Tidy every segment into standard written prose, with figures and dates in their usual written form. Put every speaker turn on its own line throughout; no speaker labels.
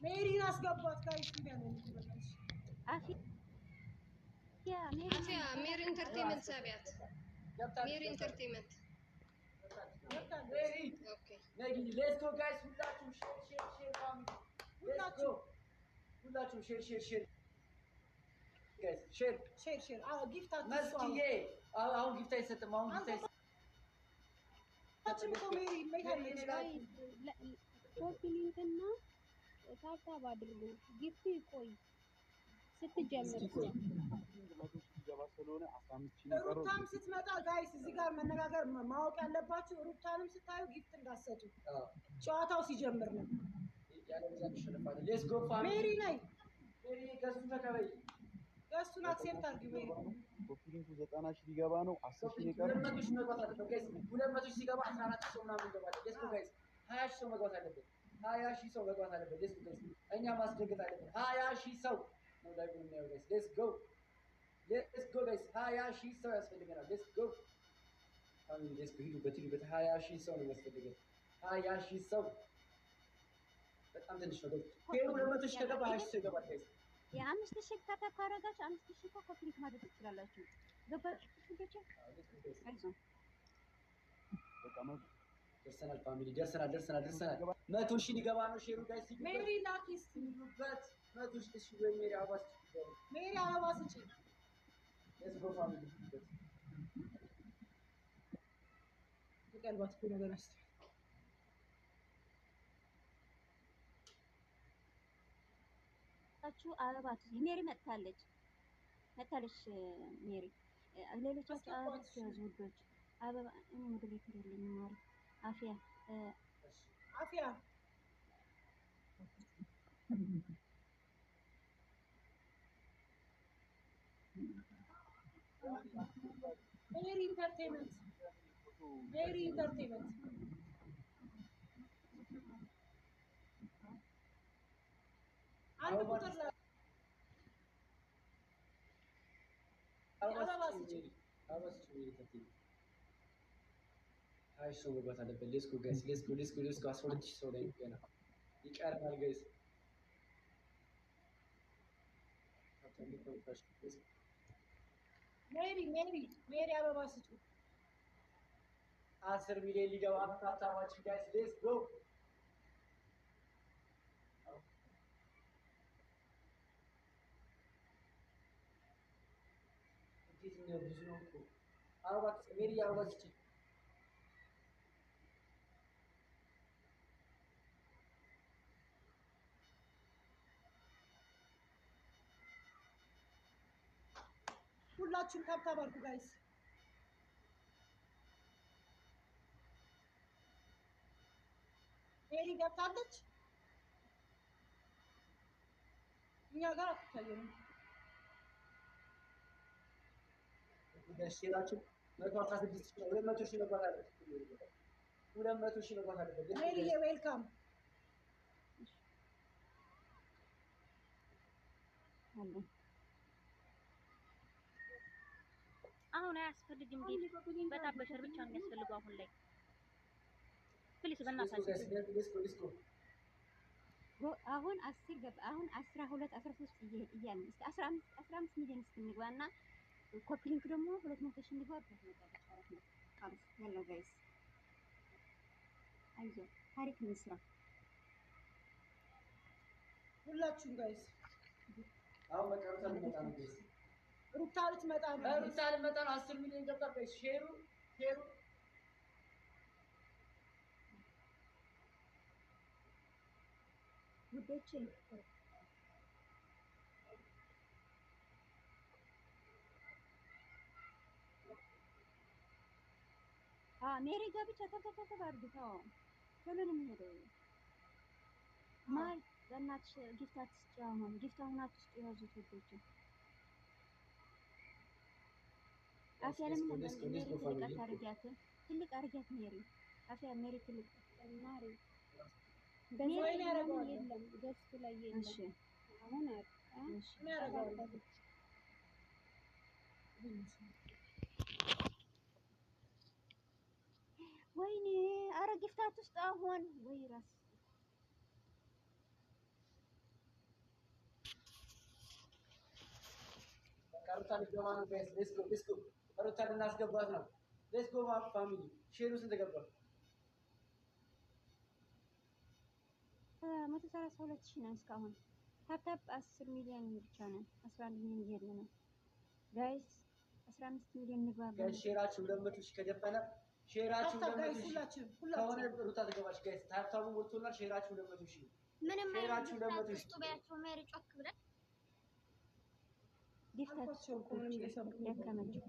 ሜሪን አስገባት ጋይስ እንዲያለን
አፊያ ሜሪ ኢንተርቴይንመንት ሳቢያት ሜሪ ኢንተርቴይንመንት ኦኬ
ሌትስ ጎ ጋይስ ሁላችሁም ሼር ፋሚሊ ሁላችሁም ሼር ጋይስ ሼር
ጊፍት
መስኪዬ አሁን ጊፍት አይሰጥም አሁን ጊፍት አይሰጥም
ሜሪ ሜታለች
ኮፒ ሊንክና ታብታብ አድርጉ ጊፍት ይቆይ ስትጀምር
ሩታም ስትመጣ ጋይስ እዚህ ጋር መነጋገር ማወቅ ያለባችሁ ሩታንም ስታዩ ጊፍት እንዳሰጡ ጨዋታው ሲጀምር ነው
ሌትስ ጎ ፋሚሊ
ሜሪ ነይ
ሜሪ ገዝቱ ተቀበይ
ገዝቱን አክሴፕት አድርጊ ሜሪ
ኮፒ ሊንኩ 90 ሺህ ሊገባ ነው 10 ሺህ ይቀር
200 ሺህ መግባት አለበት ጋይስ 200 ሺህ ሲገባ 14 ሺህ ምናምን ይገባል ሌትስ ጎ ጋይስ 20 ሺህ መግባት አለበት 20 ሺህ ሰው መግባት አለበት ሌትስ ጎ ጋይስ እኛ ማስደገጥ አለበት 20 ሺህ ሰው ነው ላይ ነው ጋይስ ሌትስ ጎ ጋይስ 20 ሺህ ሰው ያስፈልገናል ሌትስ ጎ ፋሚሊ ሌትስ ጎ ሂዱበት 20 ሺህ ሰው ነው ያስፈልገን 20 ሺህ ሰው በጣም ትንሽ ነው ጋይስ 200 ሺህ ከገባ 20 ሺህ ይገባል ጋይስ
የአምስት ሺህ ካረጋችሁ 5 ሺህ ኮፒ ሊንክ ማድረግ ትችላላችሁ ገባችሁ ልጆች አይዞህ
ደርሰናል ፋሚሊ ደርሰናል 100 ሺህ ሊገባ ነው ሼሩ ጋይስ
ሜሪ ላኪስ
በት 100 ሺህ ወይ ሜሪ አባስ
ሜሪ አባስ እጪ
ሌትስ ጎ ፋሚሊ
ይቀልባት እኮ ነገር አስተ
ታችሁ አበባት ሜሪ መጥታለች ሜሪ ሌሎቻችሁ አበባት ያዙ ውዶች አበባ እኔ ሞዴሬተር የለኝም ማሪ አፊያ
ሜሪ ኢንተርቴይንመንት አንድ ቁጥር ላይ
አይ ሰው መግባት አለበት ሌትስ ጎ ጋይስ ሌትስ ጎ 12 ሺህ ሰው ላይ ገና ይቀርናል ጋይስ
ሜሪ አበባ ስጡ
10 ሚሊዮን ሊገባ አታታዋች ጋይስ ሌትስ ጎ ነው ብዙ ነው እኮ አበባ ሜሪ አበባ ስጪ
ሁላችሁም ታብታብ አድርጉ ጋይስ ሜሪ ገብታለች እኛ ጋር አትታየንም
ደስላችሁ 116 ሺህ 200 ሺህ መግባት አለበት 200 ሺህ መግባት አለበት
ሜሪ ዌልካም
አሁን አያስፈልግም ግን በጣም በሸር ብቻ ነው የሚያስፈልገው አሁን ላይ ፕሊስ በእናታችሁ አሁን 10 ገባ አሁን 12 13 እያልን እስከ 15 ሚሊዮን እስክንግባና ኮፒ ሊንክ ደግሞ 200 ሺህ እንግባ ያለው ጋይስ አይዞ ታሪክ እንስራ
ሁላችሁም ጋይስ
አሁን መቀርታ ልመጣ ነው ጋይስ
ሩታ ልትመጣ ነው
10 ሚሊዮን ገብታ ጋይስ ሼሩ
ውዶቼ ሜሪ ጋብቻ ተተተተ አድርገው ሁሉንም ሄደው ማይ በእናትሽ ጊፍታት ስጫው ጊፍታውን አትስጡ ያዙት ውዶቼ አፍያለም ትልቅ አርጊያት ሜሪ አፍያ ሜሪ ትልቅ ማሪ
በዛይ ያረጋው
የለም ገስቱ ላይ የለም እሺ አሁን እሺ
ያረጋው
ወይኔ አረ ጊፍታት ውስጥ አሁን ወይ ራስ
ሩታ ልትገባ ነው ጋይስ። ሌትስ ጎ ሩታ ልናስገባት ነው። ሌትስ ጎ ፋሚሊ። ሼሩ ስንት ገባ?
132,000 ነን እስካሁን። ታፕታፕ 10 ሚሊዮን ብቻ ነን። 11 ሚሊዮን እየሄድን ነው ጋይስ። 15 ሚሊዮን እንግባ
ጋይስ። ሼራችሁ 200 ሺህ ከደፈነ ሼራችሁ 200 ሺህ ከሆነ ሩታ ትገባች ጋይስ። ታፕታፑ ወጥቶናል። ሼራችሁ 200 ሺህ
ምንም
ሼራችሁ 200 ሺህ
ጡቢያቸው ሜሪ ጮክ ብለን
ጊፍታችሁ ደከመች እኮ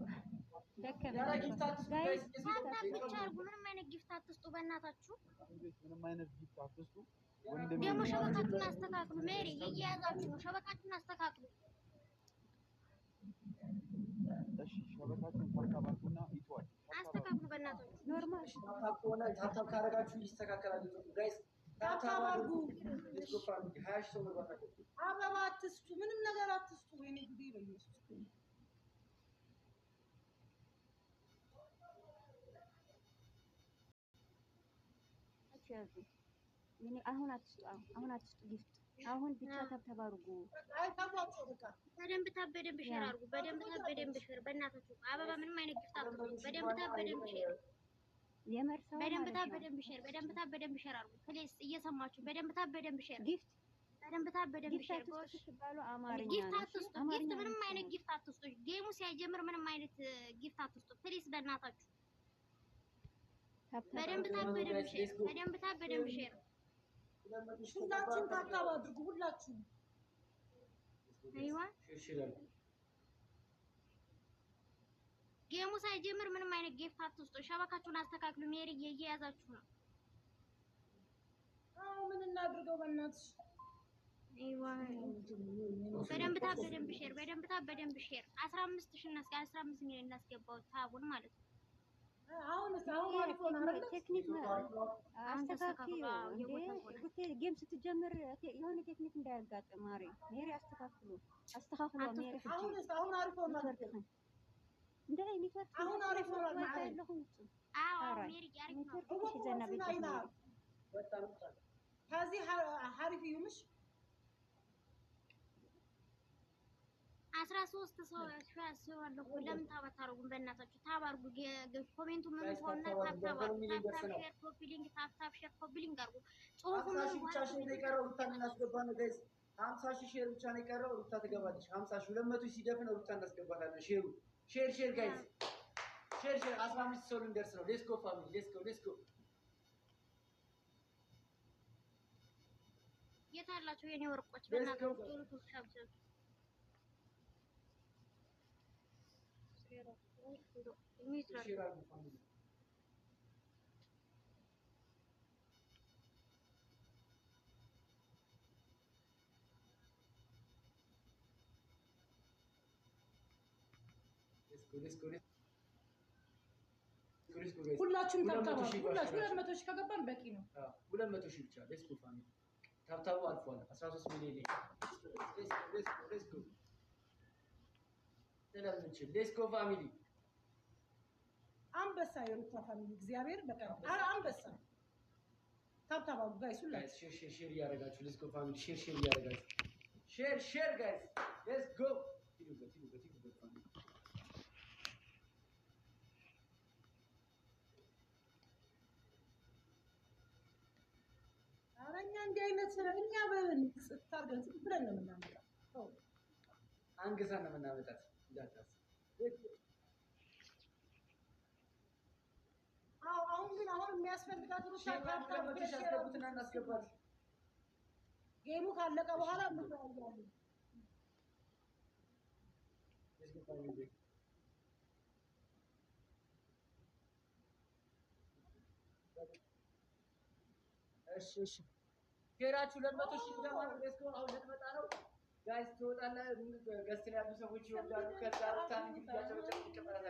ያለ ጊፍታት ጋይስ
ታፕታፕ ብቻ አድርጉ። ምንም አይነት ጊፍት አትስጡ በእናታችሁ።
ምንም አይነት ጊፍት አትስጡ።
ደግሞ ሸበካችሁን አስተካክሉ። ሜሪ እየያዛችሁ ነው። ሸበካችሁን አስተካክሉ።
እሺ ሸበካችሁን ታካባቱና ይቷል
አስተካክሉ በእናታችሁ።
ኖርማል
ታፕታፕ ካረጋችሁ ይስተካከላል ጋይስ። ታፕታፕ አድርጉ። ሌትስ ጎ ፋሚሊ። 20 ሺህ ሰው መግባት አለበት።
አበባ አትስጡ፣ ምንም ነገር አትስጡ። ወይኔ ጉዴ በኢየሱስ
አሁን አትስጡ ጊፍት። አሁን ብቻ ታፕታፕ አድርጉ።
አይታወቁ በቃ
በደንብ ታፕ በደንብ ሼር አድርጉ። በደንብ ታፕ በደንብ ሼር በእናታችሁ። አበባ ምንም አይነት ጊፍት አትስጡ። በደንብ ታፕ በደንብ ሼር
የመርሰው
በደንብ ታፕ በደንብ ሼር በደንብ ታፕ በደንብ ሼር አድርጉ ፕሊዝ። እየሰማችሁ በደንብ ታፕ በደንብ ሼር
ጊፍት
በደንብ ታፕ በደንብ ሼር
ስትባሉ አማርኛ
ጊፍት አትስጡ። ጊፍት ምንም አይነት ጊፍት አትስጡ። ጌሙ ሲያጀምር ምንም አይነት ጊፍት አትስጡ ፕሊዝ በእናታችሁ። በደንብ ታፕ በደንብ ሼር በደንብ ታፕ በደንብ ሼር
ሁላችሁም ታፕታፕ አድርጉ። ሁላችሁም
አይዋ ጌሙ ሳይጀምር ምንም አይነት ጊፍት አትስጡ። ሸበካችሁን አስተካክሉ። ሜሪ እየያዛችሁ ነው።
አዎ ምን እናድርገው በእናትሽ?
አይዋ በደንብ ታፕ በደንብ ሼር በደንብ ታፕ በደንብ ሼር 15,000 እና እስከ 15 ሚሊዮን እናስገባው ታቡን ማለት ነው።
አሁን አሪፍ ሆኗል።
ቴክኒክ አስተካክሉ። ጌም ስትጀምር የሆነ ቴክኒክ እንዳያጋጥም ሜሪ አስተካክሉ። ሜሪ
አሁን አሪፍ ሆኗል።
እንደ ኔትወርክ
አሁን አሪፍ ሆኗል።
አዎ ሜሪ አሪፍ ነው።
ከዚህ አሪፍ ይሁንሽ።
13 ሰው ያስባለሁ። ለምን ታባታረጉም? በእናታችሁ ታባርጉ። ኮሜንቱ ምን ሆነ? ታባታሩ ሼር ኮፒ ሊንክ ታፕታፕ ሼር ኮፒ ሊንክ አድርጉ። ጽሁፉን
50 ሺህ ብቻ ነው የቀረው። ሩታ እናስገባ ነው ጋይስ። 50 ሺህ ሼር ብቻ ነው የቀረው። ሩታ ትገባለች። 50 ሺህ 200 ሺህ ሲደፍን ሩታ እናስገባታለን። ሼር ጋይስ ሼር 15 ሰው ልንደርስ ነው። ሌትስ ጎ ፋሚሊ ሌትስ ጎ
የት አላችሁ የኔ ወርቆች? በእናታችሁ ሻብሻብ
ሁላችሁም ታፕታፕ ሁላችሁ 200 ሺህ ከገባን በቂ ነው።
200 ሺህ ብቻ ሌትስ ጎ ፋሚሊ። ታፕታፑ አልፏል። 13 ሚሊዮን ሌትስ ጎ ስለምንችል ሌትስ ጎ ፋሚሊ።
አንበሳ የሩታ ፋሚሊ እግዚአብሔር በቃ አንበሳ ታፕታፕ ጋይስ ሁላችሁ
ሼር እያደረጋችሁ ሌትስ ጎ ፋሚሊ ሼር እያደረጋችሁ ሼር ጋይስ ሌትስ ጎ ሂዱበት ፋሚሊ።
ኧረ እኛ እንዲህ አይነት እኛ በስታርገን ብለን ነው የምናመጣው።
አንግሰን ነው የምናመጣት እንዳታስብ።
አሁን ግን የሚያስፈልጋት ሩታ ታፕታፕ
ያስገቡትና እናስገባት።
ጌሙ ካለቀ በኋላ እንተዋያለን።
እሺ ሼራችሁ 200 ሺህ ገባን። ሌትስ ጎ አሁን ልትመጣ ነው ጋይስ። ትወጣለህ። ገስት ላይ ያሉ ሰዎች ይወዳሉ። ከዛ ሩታ እንግዲህ ያጨበጨቡ ይቀበላል።